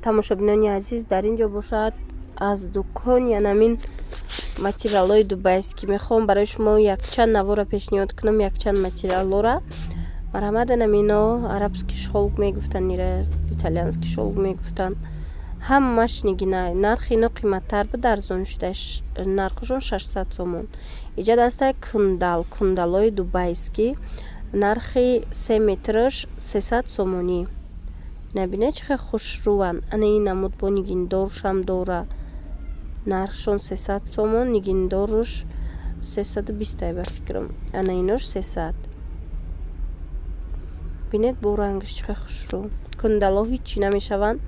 тамошобинони азиз, дар ин ҷо бошад аз дукони анамин материалҳои дубайст ки мехоҳам барои шумо якчанд навора пешниҳод кунам. Якчанд материаллора марҳамат, анамино арабский шелк мегуфтанд, ира итальянский шелк мегуфтанд. Ҳамаш нигина нархи ино қиматтар буд, арзон шуда, нархушон 600 сомон. Иҷа дастай кундалҳои дубайст ки нархи 3 метраш 300 сомонӣ. Набине чихе хушруван. Ана ин намуд бо нигиндоршам дора. Нархшон 300 сомон, нигиндоруш 320 ба фикрам. Ана инош 300. Бинед бо рангаш чихе хушру. Кундалҳо ҳичи намешаванд.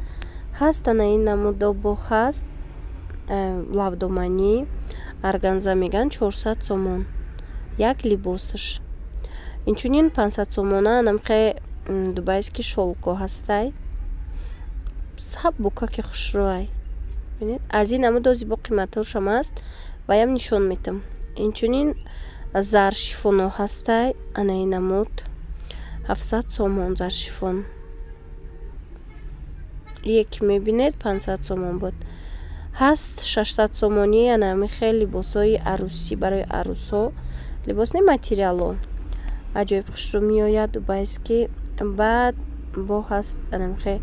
Ҳаст ана ин намудо бо ҳаст лавдоманӣ арганза меган 400 сомон. Як либосаш. Инчунин 500 сомона намхе дубайский шелко ҳастай. Саб бука ки хушруай. Бинед аз ин намудо зибо қиматошам аст ваям нишон метам. Инчунин заршифоно ҳастай. Ана ин намуд 700 сомон заршифон. Яки мебинед 500 сомон буд. Ҳаст 600 сомонӣ анами хел либосҳои арусӣ барои арусҳо. Либос не материалҳо. Аҷоиб хушру меояд дубайский. Баъд бо ҳаст анами хел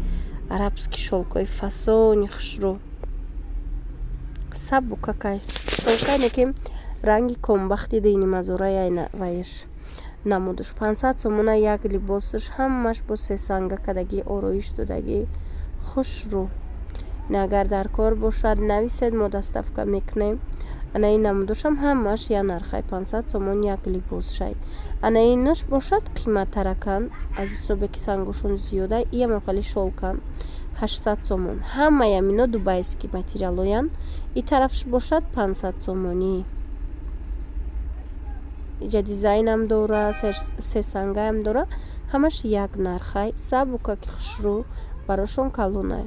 арабский шелкои фасони хушру. Саб букакай. Шелкайне ки ранги комбахти дини мазураи айна вайш. Намудуш 500 сомона як либосаш, ҳамаш бо сесанга кадаги ороиш додаги хушру. Агар дар кор бошад нависед, мо доставка мекунем. Ана ин намудушам ҳамаш я нархай 500 сомон як либосшай. Ана инаш бошад қиматтаракан аз ҳисобе ки сангушон зиёда. Иям хали шелкан 800 сомон. Ҳамаям ино дубайский материалоян. И тарафш бошад 500 сомонӣ. Иҷа дизайнам дора, сесангаям дора. Ҳамаш як нархай. Сабука ки хушру барошон калонай.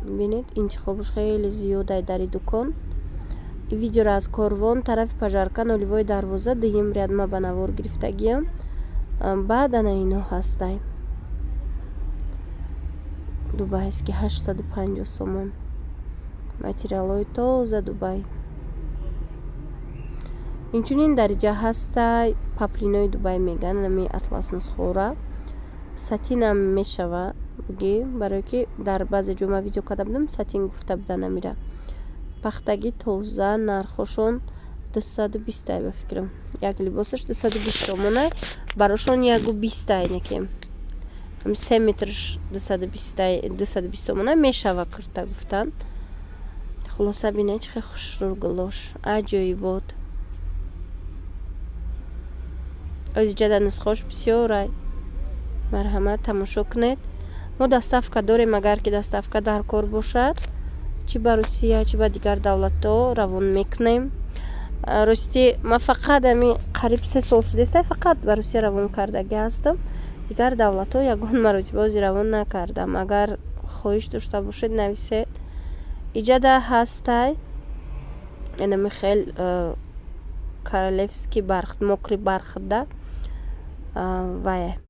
бинед интихобш хеле зиёдай дар ин дукон. Видеоро аз корвон тарафи пажарка нулевой дарвоза дуюм ряд ма ба навор гирифтагиам. Баъд ана ино ҳастай. Дубайский 850 сомон. Материалҳои тоза Дубай. Инчунин дар иҷа ҳастай паплинои Дубай меган, нами атлас нусхора. Сатинам мешава буги, барое ки дар баъзе ҷо ма видео карда будам, сатин гуфта буда намира. Пахтаги тоза, нархошон 220 ба фикрам. Як либосаш 220 сомона, барошон 120 неке. 3 метрш 220 сомона мешава курта гуфтан. Хулоса бинед чихе хушру гулош. Аҷоибот. Оз иҷада нусхош бисёрай. Марҳамат, тамошо кунед. Мо доставка дорем, агар ки доставка дар кор бошад, чи ба Русия, чи ба дигар давлатҳо равон мекунем. Рости ма фақат ами қариб 3 сол шудеста фақат ба Русия равон кардаги ҳастам. Дигар давлатҳо ягон маротиба ози равон накардам. Агар хоҳиш дошта бошед нависед. Иҷада ҳастай инами хел королевский бархат, мокри бархатда вае.